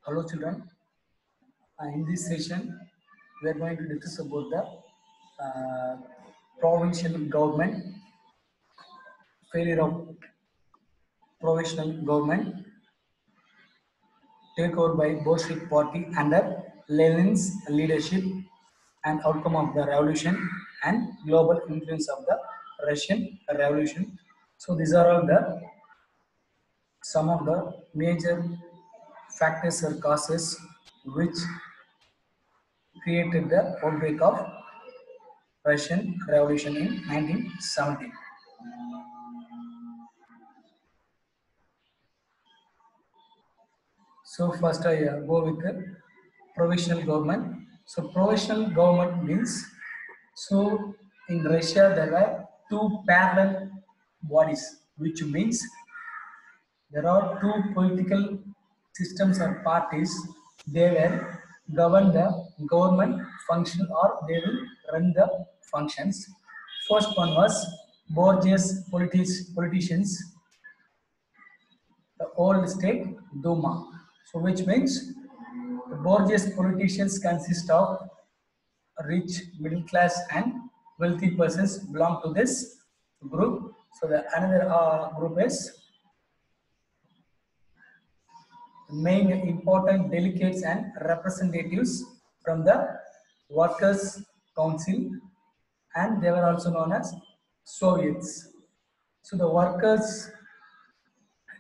Hello children, in this session we are going to discuss about the provincial government, failure of provincial government takeover by Bolshevik party under Lenin's leadership and outcome of the revolution and global influence of the Russian revolution. So these are all the some of the major factors or causes which created the outbreak of Russian Revolution in 1917. So first I go with the provisional government. So provisional government means, so in Russia there are two parallel bodies, which means there are two political systems or parties. They will govern the government function or they will run the functions. First one was bourgeois politicians, the old state Duma. So which means the bourgeois politicians consist of rich, middle class and wealthy persons belong to this group. So the another group is main important delegates and representatives from the workers council, and they were also known as Soviets. So the workers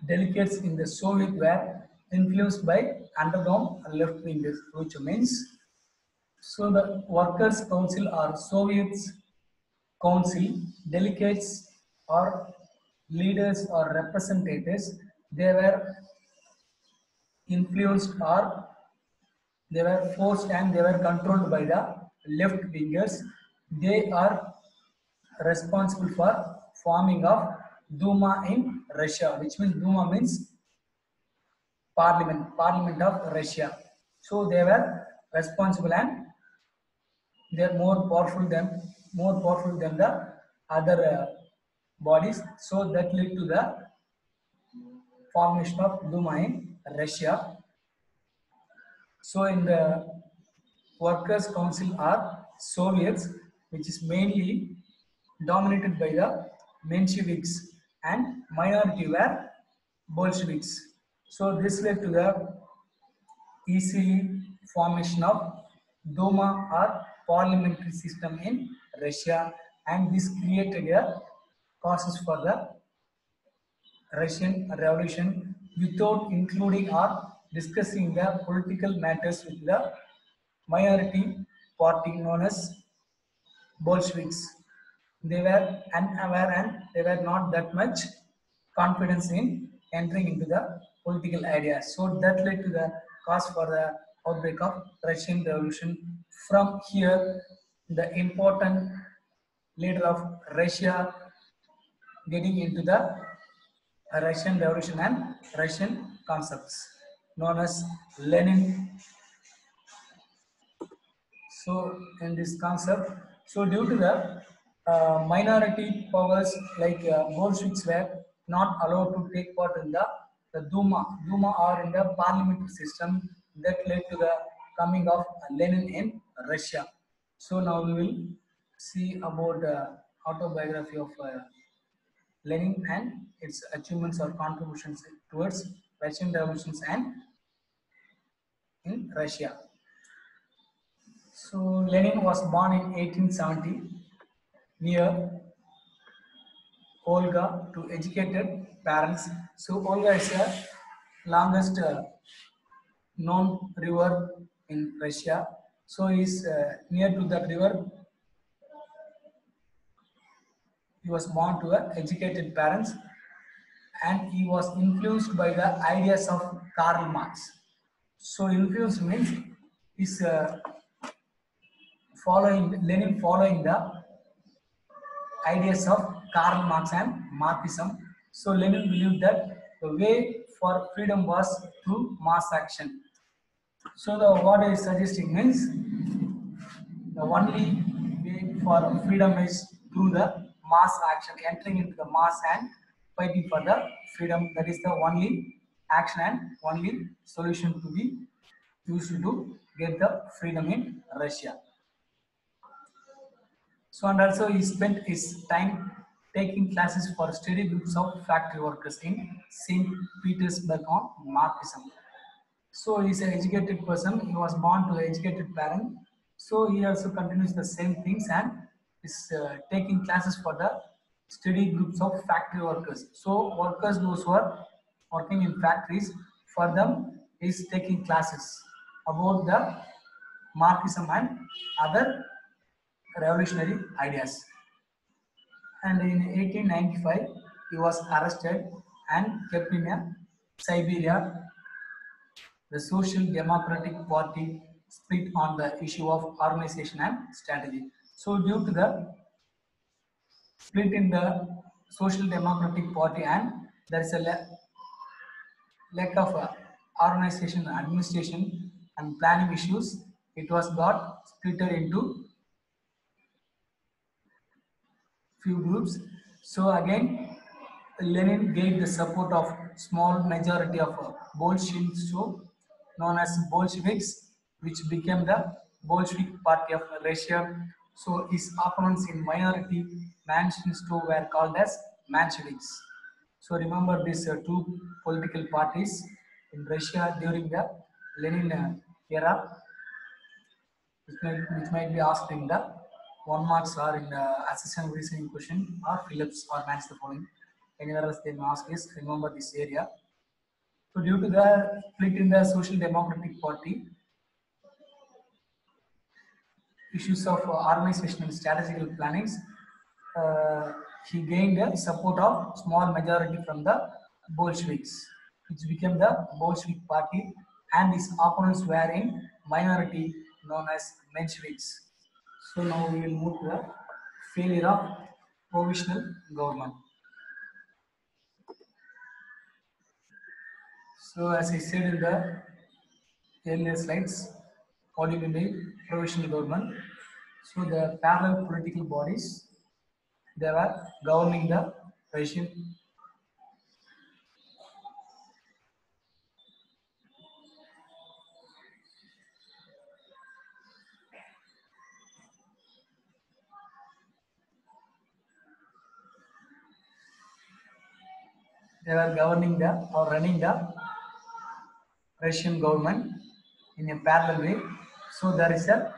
delegates in the Soviet were influenced by underground left wingers, which means, so the workers council or Soviets council delegates or leaders or representatives, they were influenced or they were forced and they were controlled by the left wingers. They are responsible for forming of Duma in Russia, which means Duma means parliament of Russia. So they were responsible and they are more powerful than the other bodies. So that led to the formation of Duma in Russia. So in the workers council are Soviets, which is mainly dominated by the Mensheviks, and minority were Bolsheviks. So this led to the easily formation of Duma or parliamentary system in Russia, and this created a causes for the Russian Revolution without including or discussing the political matters with the minority party known as Bolsheviks. They were unaware and they were not that much confidence in entering into the political ideas. So that led to the cause for the outbreak of Russian Revolution. From here, the important leader of Russia getting into the Russian Revolution and Russian concepts known as Lenin. So in this concept, so due to the minority powers like Bolsheviks were not allowed to take part in the Duma or in the parliamentary system, that led to the coming of Lenin in Russia. So now we will see about autobiography of Lenin and its achievements or contributions towards Russian revolutions and in Russia. So Lenin was born in 1870 near Volga to educated parents. So Volga is the longest known river in Russia. So he is near to that river. He was born to educated parents, and he was influenced by the ideas of Karl Marx. So influence means is following the ideas of Karl Marx and Marxism. So Lenin believed that the way for freedom was through mass action. So the what I is suggesting means the only way for freedom is through the mass action, entering into the mass and fighting for the freedom. That is the only action and only solution to be used to get the freedom in Russia. So and also he spent his time taking classes for study groups of factory workers in St. Petersburg on Marxism. So he's an educated person. He was born to an educated parent. So he also continues the same things and is taking classes for the study groups of factory workers. So workers those who are working in factories, for them is taking classes about the Marxism and other revolutionary ideas. And in 1895, he was arrested and kept in a Siberia. The Social Democratic Party split on the issue of organization and strategy. So, due to the split in the Social Democratic Party and there is a lack of organization, administration, and planning issues, it was got split into few groups. So again, Lenin gained the support of small majority of Bolsheviks, so known as Bolsheviks, which became the Bolshevik Party of Russia. So his opponents in minority Mensheviks were called as Mensheviks. So remember these two political parties in Russia during the Lenin era, which might be asked in the 1 marks or in the assistant reasoning question or Phillips or match the following. Anywhere else they may ask is remember this area. So due to the split in the Social Democratic Party, issues of organization and strategical plannings, uh, he gained the support of small majority from the Bolsheviks, which became the Bolshevik Party, and his opponents were in minority known as Mensheviks. So now we will move to the failure of provisional government. So as I said in the earlier slides, what do you mean by provisional government? So the parallel political bodies, they were governing the Russian. They were governing the or running the Russian government in a parallel way. So there is a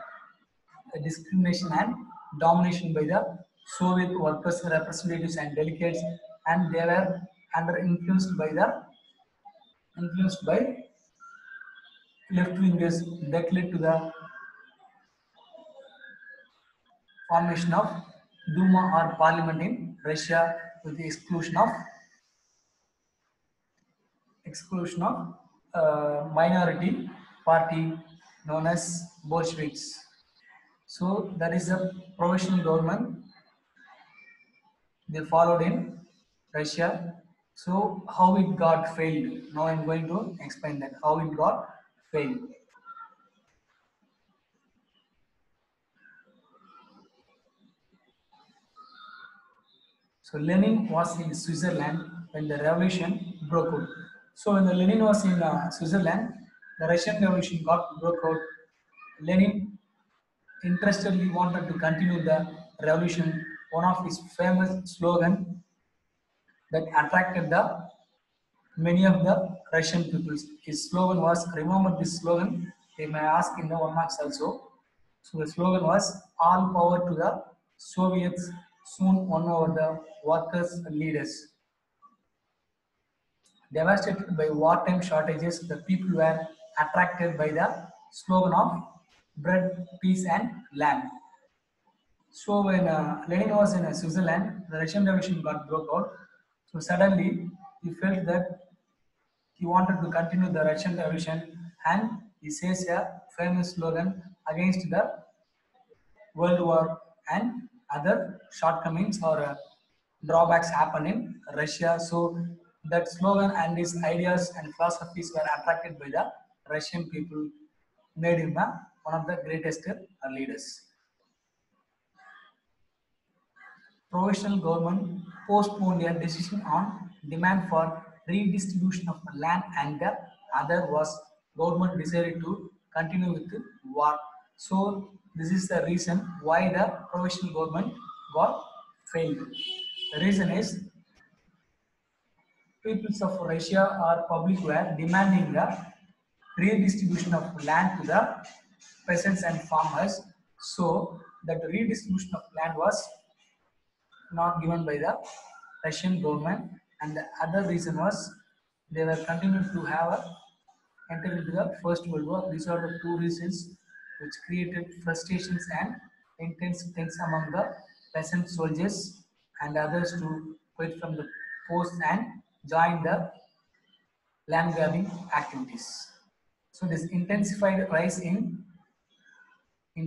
discrimination and domination by the Soviet workers, representatives, and delegates, and they were under influenced by left wingers that led to the formation of Duma or parliament in Russia with the exclusion of minority party known as Bolsheviks. So there is a provisional government they followed in Russia. So how it got failed? Now I'm going to explain that how it got failed. So Lenin was in Switzerland when the revolution broke out. So when the Lenin was in Switzerland, the Russian Revolution got broke out. Lenin interestedly wanted to continue the revolution. One of his famous slogan that attracted the many of the Russian peoples. His slogan was, remember this slogan, they may ask in the 1 marks also. So the slogan was, all power to the Soviets, soon won over the workers and leaders. Devastated by wartime shortages, the people were attracted by the slogan of bread, peace and land. So when Lenin was in Switzerland, the Russian Revolution got broke out. So suddenly he felt that he wanted to continue the Russian Revolution and he says a famous slogan against the World War and other shortcomings or drawbacks happen in Russia. So that slogan and his ideas and philosophies were attracted by the Russian people, made him one of the greatest leaders. Provisional government postponed a decision on demand for redistribution of land, and the other was government decided to continue with the war. So this is the reason why the provisional government got failed. The reason is peoples of Russia or public were demanding the redistribution of land to the peasants and farmers. So that redistribution of land was not given by the Russian government, and the other reason was they were continuing to have a enter into the First World War. These are the two reasons which created frustrations and intense things among the peasant soldiers and others to quit from the post and join the land grabbing activities. So this intensified rise in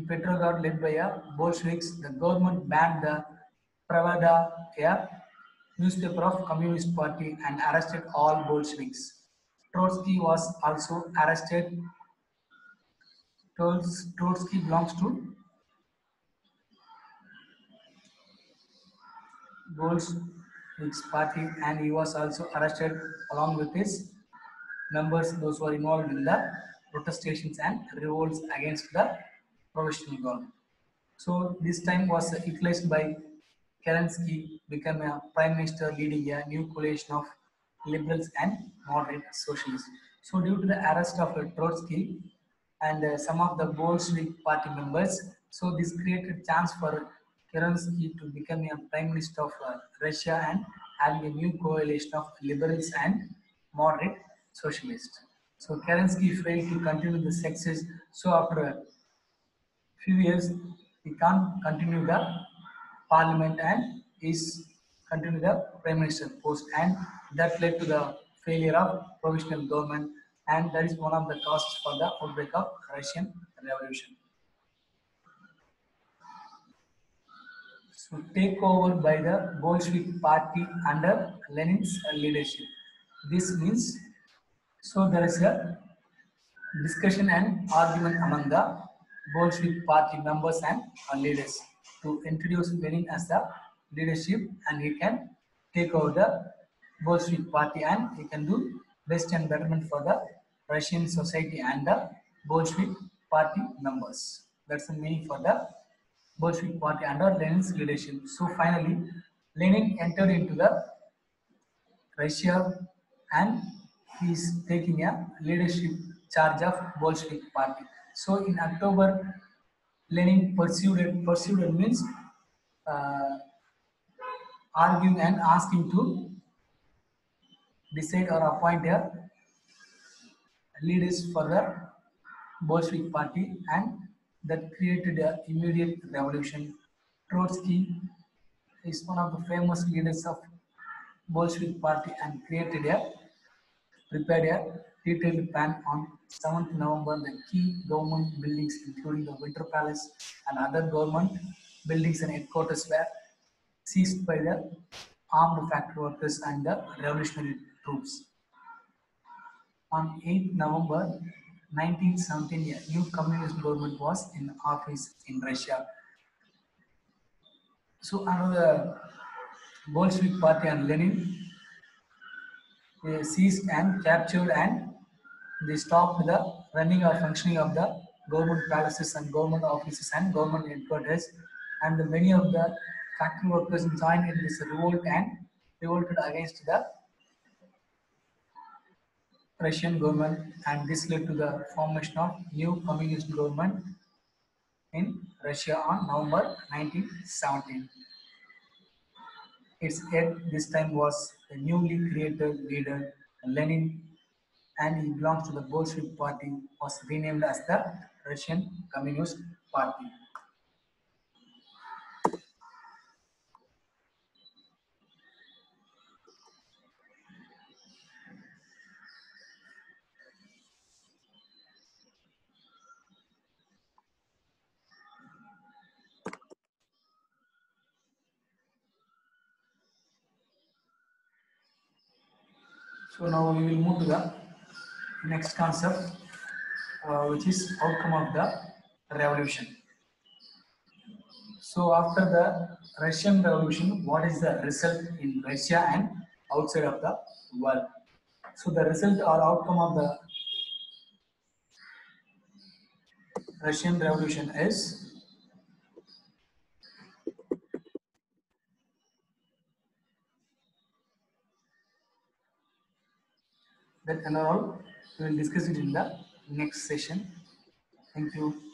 Petrograd led by Bolsheviks, the government banned the Pravda, a newspaper of Communist Party, and arrested all Bolsheviks. Trotsky was also arrested. Trotsky belongs to Bolsheviks party, and he was also arrested along with his members, those who are involved in the protestations and revolts against the provisional government. So this time was utilized by Kerensky, become a prime minister leading a new coalition of liberals and moderate socialists. So due to the arrest of Trotsky and some of the Bolshevik party members, so this created chance for Kerensky to become a prime minister of Russia and having a new coalition of liberals and moderate socialists. So Kerensky failed to continue the success. So after a few years, he can't continue the parliament and is continue the prime minister post, and that led to the failure of provisional government, and that is one of the causes for the outbreak of Russian Revolution. So take over by the Bolshevik party under Lenin's leadership. This means so there is a discussion and argument among the Bolshevik party members and leaders to introduce Lenin as the leadership, and he can take over the Bolshevik party and he can do best and betterment for the Russian society and the Bolshevik party members. That's the meaning for the Bolshevik party under Lenin's leadership. So finally, Lenin entered into the Russia, and he is taking a leadership charge of Bolshevik party. So in October, Lenin pursued means uh, arguing and asking to decide or appoint a leaders for the Bolshevik party, and that created an immediate revolution. Trotsky is one of the famous leaders of Bolshevik party and prepared a detailed plan on 7th November. The key government buildings, including the Winter Palace and other government buildings and headquarters, were seized by the armed factory workers and the revolutionary troops. On 8th November 1917, a new communist government was in office in Russia. So under the Bolshevik party and Lenin, they seized and captured, and they stopped the running or functioning of the government palaces and government offices and government headquarters, and many of the factory workers joined in this revolt and revolted against the Russian government, and this led to the formation of new communist government in Russia on November 1917. Its head this time was the newly created leader Lenin, and he belongs to the Bolshevik party, was renamed as the Russian Communist Party. So now we will move to the next concept, which is outcome of the revolution. So after the Russian Revolution, what is the result in Russia and outside of the world? So the result or outcome of the Russian Revolution is that and all. We will discuss it in the next session. Thank you.